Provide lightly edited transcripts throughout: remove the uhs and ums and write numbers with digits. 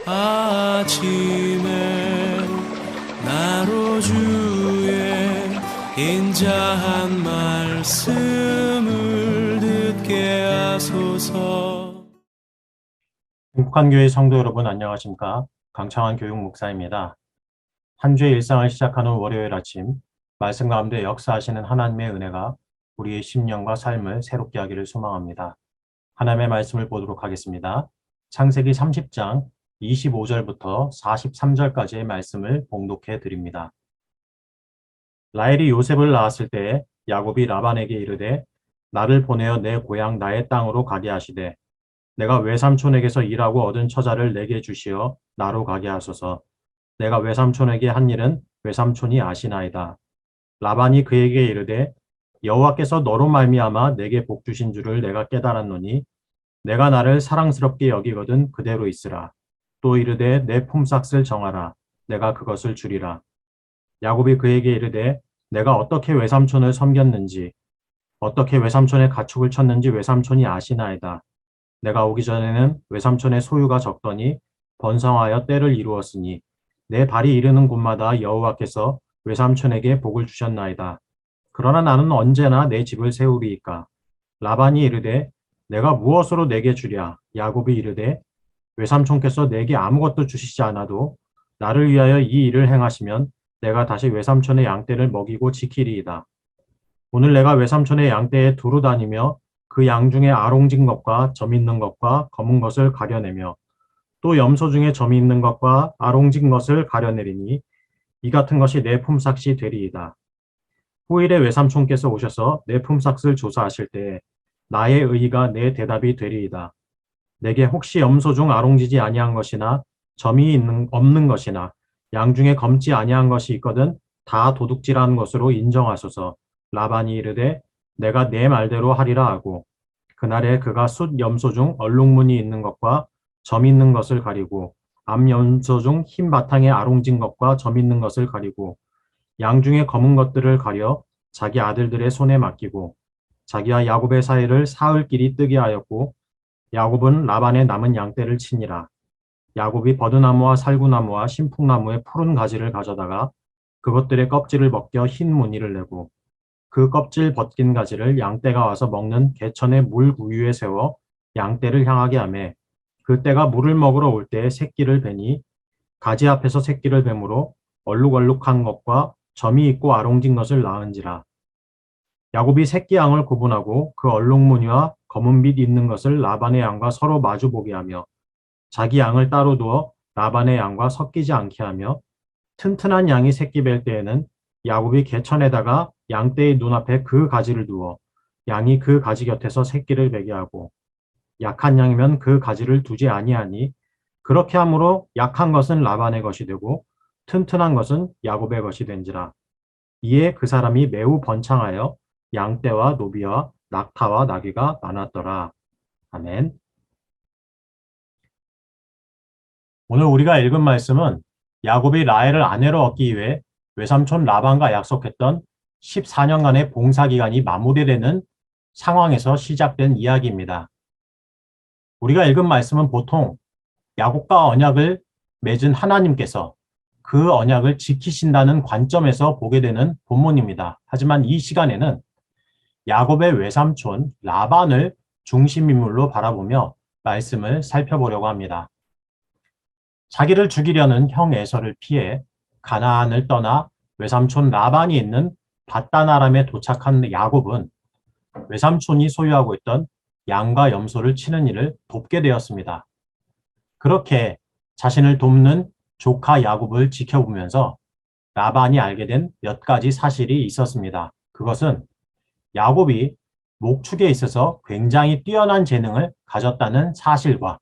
아침에 나로 주의 인자한 말씀을 듣게 하소서. 행복한 교회 성도 여러분 안녕하십니까? 강창환 교육 목사입니다. 한 주의 일상을 시작하는 월요일 아침, 말씀 가운데 역사하시는 하나님의 은혜가 우리의 심령과 삶을 새롭게 하기를 소망합니다. 하나님의 말씀을 보도록 하겠습니다. 창세기 30장 25절부터 43절까지의 말씀을 봉독해 드립니다. 라헬이 요셉을 낳았을 때 야곱이 라반에게 이르되 나를 보내어 내 고향 나의 땅으로 가게 하시되 내가 외삼촌에게서 일하고 얻은 처자를 내게 주시어 나로 가게 하소서. 내가 외삼촌에게 한 일은 외삼촌이 아시나이다. 라반이 그에게 이르되 여호와께서 너로 말미암아 내게 복 주신 줄을 내가 깨달았노니 내가 나를 사랑스럽게 여기거든 그대로 있으라. 또 이르되 내 품삯을 정하라. 내가 그것을 주리라. 야곱이 그에게 이르되 내가 어떻게 외삼촌을 섬겼는지 어떻게 외삼촌의 가축을 쳤는지 외삼촌이 아시나이다. 내가 오기 전에는 외삼촌의 소유가 적더니 번성하여 때를 이루었으니 내 발이 이르는 곳마다 여호와께서 외삼촌에게 복을 주셨나이다. 그러나 나는 언제나 내 집을 세우리이까. 라반이 이르되 내가 무엇으로 내게 주랴. 야곱이 이르되 외삼촌께서 내게 아무것도 주시지 않아도 나를 위하여 이 일을 행하시면 내가 다시 외삼촌의 양떼를 먹이고 지키리이다. 오늘 내가 외삼촌의 양떼에 두루 다니며 그 양 중에 아롱진 것과 점 있는 것과 검은 것을 가려내며 또 염소 중에 점이 있는 것과 아롱진 것을 가려내리니 이 같은 것이 내 품삯이 되리이다. 후일에 외삼촌께서 오셔서 내 품삯을 조사하실 때에 나의 의의가 내 대답이 되리이다. 내게 혹시 염소 중 아롱지지 아니한 것이나 없는 것이나 양 중에 검지 아니한 것이 있거든 다 도둑질한 것으로 인정하소서. 라반이 이르되 내가 내 말대로 하리라 하고 그날에 그가 숫 염소 중 얼룩무늬 있는 것과 점 있는 것을 가리고 암 염소 중 흰 바탕에 아롱진 것과 점 있는 것을 가리고 양 중에 검은 것들을 가려 자기 아들들의 손에 맡기고 자기와 야곱의 사이를 사흘길이 뜨게 하였고 야곱은 라반의 남은 양떼를 치니라. 야곱이 버드나무와 살구나무와 신풍나무의 푸른 가지를 가져다가 그것들의 껍질을 벗겨 흰 무늬를 내고 그 껍질 벗긴 가지를 양떼가 와서 먹는 개천의 물 구유에 세워 양떼를 향하게 하매 그 떼가 물을 먹으러 올 때에 새끼를 베니 가지 앞에서 새끼를 뱀으로 얼룩얼룩한 것과 점이 있고 아롱진 것을 낳은지라. 야곱이 새끼 양을 구분하고 그 얼룩무늬와 검은 빛 있는 것을 라반의 양과 서로 마주보게 하며 자기 양을 따로 두어 라반의 양과 섞이지 않게 하며 튼튼한 양이 새끼 뵐 때에는 야곱이 개천에다가 양떼의 눈앞에 그 가지를 두어 양이 그 가지 곁에서 새끼를 베게 하고 약한 양이면 그 가지를 두지 아니하니 그렇게 함으로 약한 것은 라반의 것이 되고 튼튼한 것은 야곱의 것이 된지라. 이에 그 사람이 매우 번창하여 양떼와 노비와 낙타와 나귀가 많았더라. 아멘. 오늘 우리가 읽은 말씀은 야곱이 라헬을 아내로 얻기 위해 외삼촌 라반과 약속했던 14년간의 봉사기간이 마무리되는 상황에서 시작된 이야기입니다. 우리가 읽은 말씀은 보통 야곱과 언약을 맺은 하나님께서 그 언약을 지키신다는 관점에서 보게 되는 본문입니다. 하지만 이 시간에는 야곱의 외삼촌 라반을 중심인물로 바라보며 말씀을 살펴보려고 합니다. 자기를 죽이려는 형 에서를 피해 가나안을 떠나 외삼촌 라반이 있는 밧단 아람에 도착한 야곱은 외삼촌이 소유하고 있던 양과 염소를 치는 일을 돕게 되었습니다. 그렇게 자신을 돕는 조카 야곱을 지켜보면서 라반이 알게 된 몇 가지 사실이 있었습니다. 그것은 야곱이 목축에 있어서 굉장히 뛰어난 재능을 가졌다는 사실과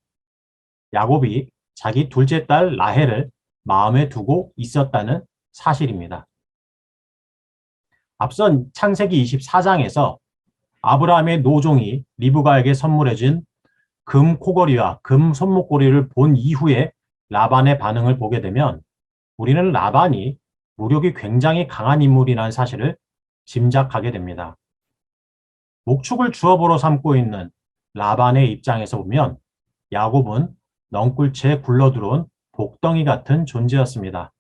야곱이 자기 둘째 딸 라헬을 마음에 두고 있었다는 사실입니다. 앞선 창세기 24장에서 아브라함의 노종이 리브가에게 선물해준 금 코걸이와 금 손목걸이를 본 이후에 라반의 반응을 보게 되면 우리는 라반이 무력이 굉장히 강한 인물이라는 사실을 짐작하게 됩니다. 목축을 주업으로 삼고 있는 라반의 입장에서 보면 야곱은 넝굴채에 굴러들어온 복덩이 같은 존재였습니다.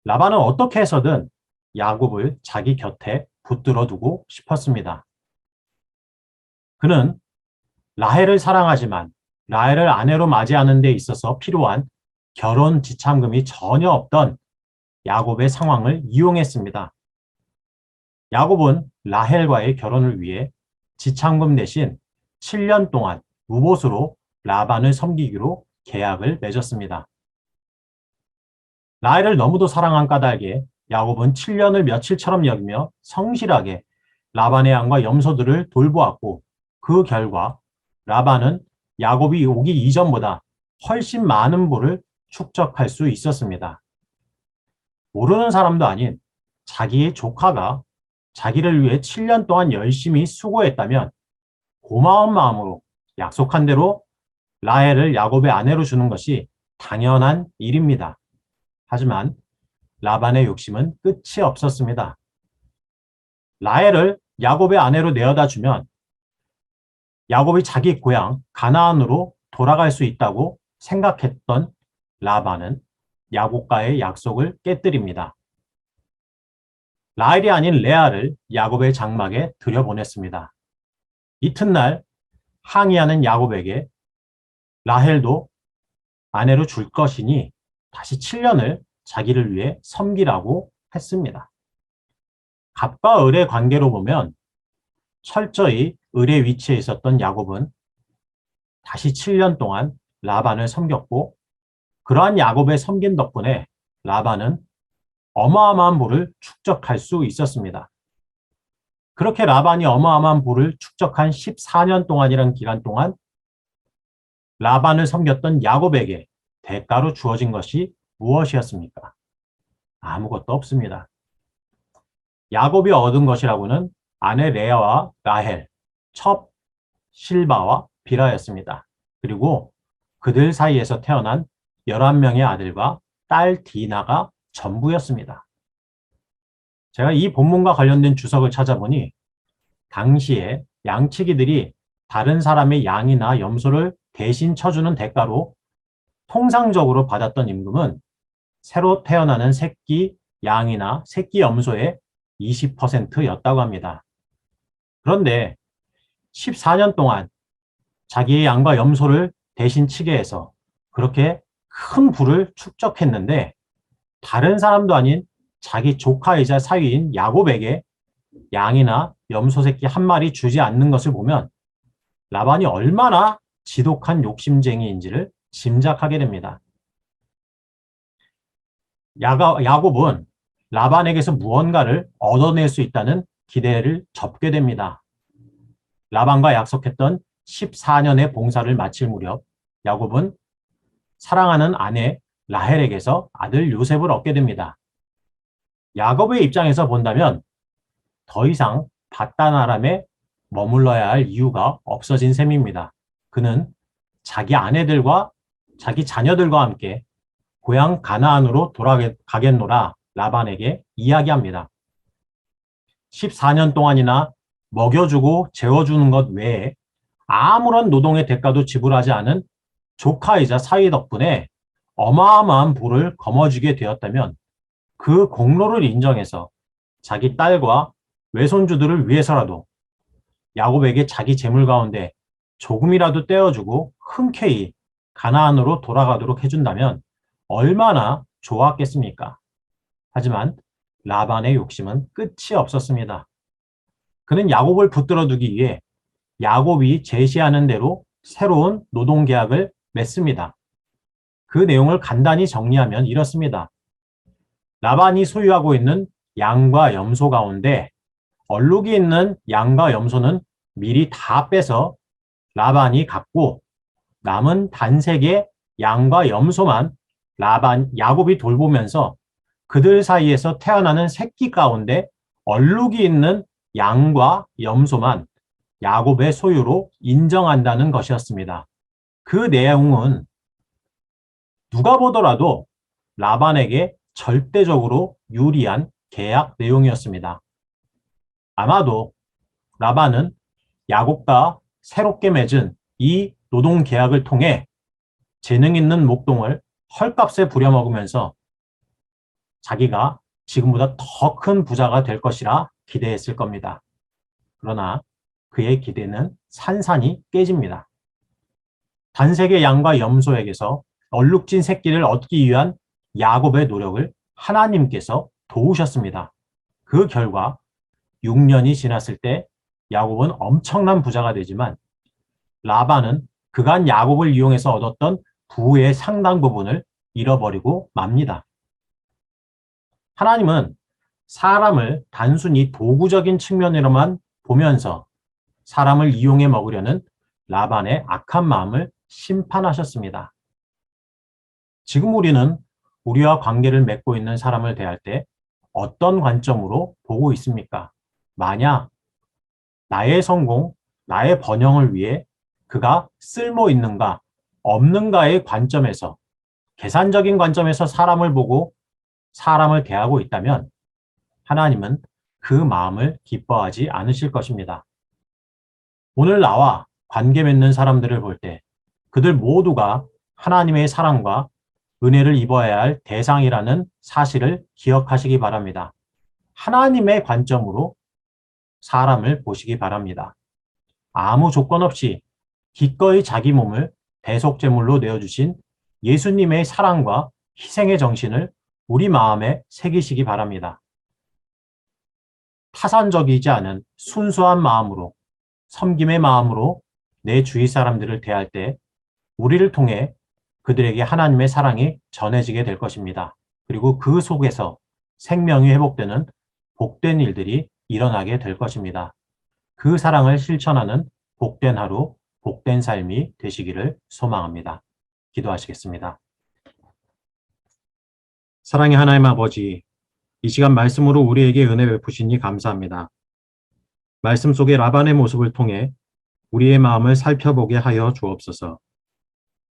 라반은 어떻게 해서든 야곱을 자기 곁에 붙들어 두고 싶었습니다. 그는 라헬을 사랑하지만 라헬을 아내로 맞이하는 데 있어서 필요한 결혼 지참금이 전혀 없던 야곱의 상황을 이용했습니다. 야곱은 라헬과의 결혼을 위해 지참금 대신 7년 동안 무보수로 라반을 섬기기로 계약을 맺었습니다. 라헬을 너무도 사랑한 까닭에 야곱은 7년을 며칠처럼 여기며 성실하게 라반의 양과 염소들을 돌보았고 그 결과 라반은 야곱이 오기 이전보다 훨씬 많은 부를 축적할 수 있었습니다. 모르는 사람도 아닌 자기의 조카가 자기를 위해 7년 동안 열심히 수고했다면 고마운 마음으로 약속한 대로 라헬을 야곱의 아내로 주는 것이 당연한 일입니다. 하지만 라반의 욕심은 끝이 없었습니다. 라헬을 야곱의 아내로 내어다 주면 야곱이 자기 고향 가나안으로 돌아갈 수 있다고 생각했던 라반은 야곱과의 약속을 깨뜨립니다. 라헬이 아닌 레아를 야곱의 장막에 들여보냈습니다. 이튿날 항의하는 야곱에게 라헬도 아내로 줄 것이니 다시 7년을 자기를 위해 섬기라고 했습니다. 갑과 을의 관계로 보면 철저히 을의 위치에 있었던 야곱은 다시 7년 동안 라반을 섬겼고 그러한 야곱의 섬긴 덕분에 라반은 어마어마한 부를 축적할 수 있었습니다. 그렇게 라반이 어마어마한 부를 축적한 14년 동안이라는 기간 동안 라반을 섬겼던 야곱에게 대가로 주어진 것이 무엇이었습니까? 아무것도 없습니다. 야곱이 얻은 것이라고는 아내 레아와 라헬, 첩, 실바와 비라였습니다. 그리고 그들 사이에서 태어난 11명의 아들과 딸 디나가 전부였습니다. 제가 이 본문과 관련된 주석을 찾아보니 당시에 양치기들이 다른 사람의 양이나 염소를 대신 쳐주는 대가로 통상적으로 받았던 임금은 새로 태어나는 새끼 양이나 새끼 염소의 20%였다고 합니다. 그런데 14년 동안 자기의 양과 염소를 대신 치게 해서 그렇게 큰 부를 축적했는데 다른 사람도 아닌 자기 조카이자 사위인 야곱에게 양이나 염소 새끼 한 마리 주지 않는 것을 보면 라반이 얼마나 지독한 욕심쟁이인지를 짐작하게 됩니다. 야곱은 라반에게서 무언가를 얻어낼 수 있다는 기대를 접게 됩니다. 라반과 약속했던 14년의 봉사를 마칠 무렵 야곱은 사랑하는 아내 라헬에게서 아들 요셉을 얻게 됩니다. 야곱의 입장에서 본다면 더 이상 바단 아람에 머물러야 할 이유가 없어진 셈입니다. 그는 자기 아내들과 자기 자녀들과 함께 고향 가나안으로 돌아가겠노라 라반에게 이야기합니다. 14년 동안이나 먹여주고 재워주는 것 외에 아무런 노동의 대가도 지불하지 않은 조카이자 사위 덕분에 어마어마한 부를 거머쥐게 되었다면 그 공로를 인정해서 자기 딸과 외손주들을 위해서라도 야곱에게 자기 재물 가운데 조금이라도 떼어주고 흔쾌히 가나안으로 돌아가도록 해준다면 얼마나 좋았겠습니까? 하지만 라반의 욕심은 끝이 없었습니다. 그는 야곱을 붙들어 두기 위해 야곱이 제시하는 대로 새로운 노동계약을 맺습니다. 그 내용을 간단히 정리하면 이렇습니다. 라반이 소유하고 있는 양과 염소 가운데 얼룩이 있는 양과 염소는 미리 다 빼서 라반이 갖고 남은 단색의 양과 염소만 야곱이 돌보면서 그들 사이에서 태어나는 새끼 가운데 얼룩이 있는 양과 염소만 야곱의 소유로 인정한다는 것이었습니다. 그 내용은 누가 보더라도 라반에게 절대적으로 유리한 계약 내용이었습니다. 아마도 라반은 야곱과 새롭게 맺은 이 노동 계약을 통해 재능 있는 목동을 헐값에 부려먹으면서 자기가 지금보다 더 큰 부자가 될 것이라 기대했을 겁니다. 그러나 그의 기대는 산산이 깨집니다. 단색의 양과 염소에게서 얼룩진 새끼를 얻기 위한 야곱의 노력을 하나님께서 도우셨습니다. 그 결과 6년이 지났을 때 야곱은 엄청난 부자가 되지만 라반은 그간 야곱을 이용해서 얻었던 부의 상당 부분을 잃어버리고 맙니다. 하나님은 사람을 단순히 도구적인 측면으로만 보면서 사람을 이용해 먹으려는 라반의 악한 마음을 심판하셨습니다. 지금 우리는 우리와 관계를 맺고 있는 사람을 대할 때 어떤 관점으로 보고 있습니까? 만약 나의 성공, 나의 번영을 위해 그가 쓸모 있는가, 없는가의 관점에서, 계산적인 관점에서 사람을 보고 사람을 대하고 있다면 하나님은 그 마음을 기뻐하지 않으실 것입니다. 오늘 나와 관계 맺는 사람들을 볼 때 그들 모두가 하나님의 사랑과 은혜를 입어야 할 대상이라는 사실을 기억하시기 바랍니다. 하나님의 관점으로 사람을 보시기 바랍니다. 아무 조건 없이 기꺼이 자기 몸을 대속제물로 내어주신 예수님의 사랑과 희생의 정신을 우리 마음에 새기시기 바랍니다. 타산적이지 않은 순수한 마음으로, 섬김의 마음으로 내 주위 사람들을 대할 때 우리를 통해 그들에게 하나님의 사랑이 전해지게 될 것입니다. 그리고 그 속에서 생명이 회복되는 복된 일들이 일어나게 될 것입니다. 그 사랑을 실천하는 복된 하루, 복된 삶이 되시기를 소망합니다. 기도하시겠습니다. 사랑의 하나님 아버지, 이 시간 말씀으로 우리에게 은혜 베푸시니 감사합니다. 말씀 속의 라반의 모습을 통해 우리의 마음을 살펴보게 하여 주옵소서.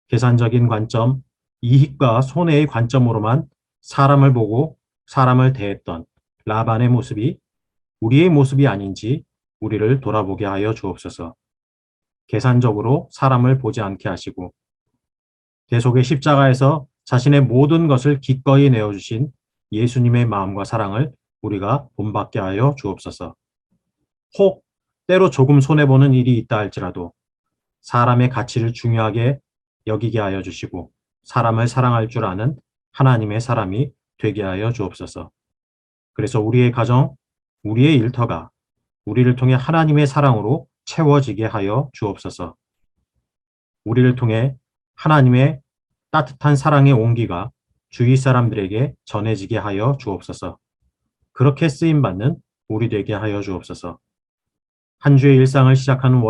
계산적인 관점, 이익과 손해의 관점으로만 사람을 보고 사람을 대했던 라반의 모습이 우리의 모습이 아닌지 우리를 돌아보게 하여 주옵소서. 계산적으로 사람을 보지 않게 하시고 계속의 십자가에서 자신의 모든 것을 기꺼이 내어주신 예수님의 마음과 사랑을 우리가 본받게 하여 주옵소서. 혹 때로 조금 손해보는 일이 있다 할지라도 사람의 가치를 중요하게 여기게 하여 주시고 사람을 사랑할 줄 아는 하나님의 사람이 되게 하여 주옵소서. 그래서 우리의 가정, 우리의 일터가 우리를 통해 하나님의 사랑으로 채워지게 하여 주옵소서. 우리를 통해 하나님의 따뜻한 사랑의 온기가 주위 사람들에게 전해지게 하여 주옵소서. 그렇게 쓰임받는 우리 되게 하여 주옵소서. 한 주의 일상을 시작하는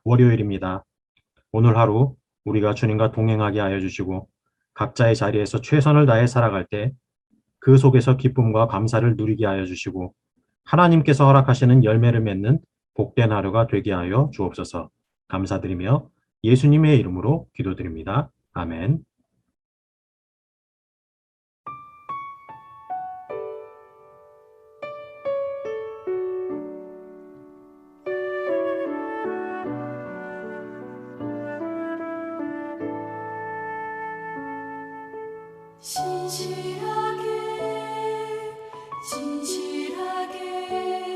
월요일입니다. 오늘 하루 우리가 주님과 동행하게 하여 주시고 각자의 자리에서 최선을 다해 살아갈 때 그 속에서 기쁨과 감사를 누리게 하여 주시고 하나님께서 허락하시는 열매를 맺는 복된 하루가 되게 하여 주옵소서. 감사드리며 예수님의 이름으로 기도드립니다. 아멘. 진실하게 진실하게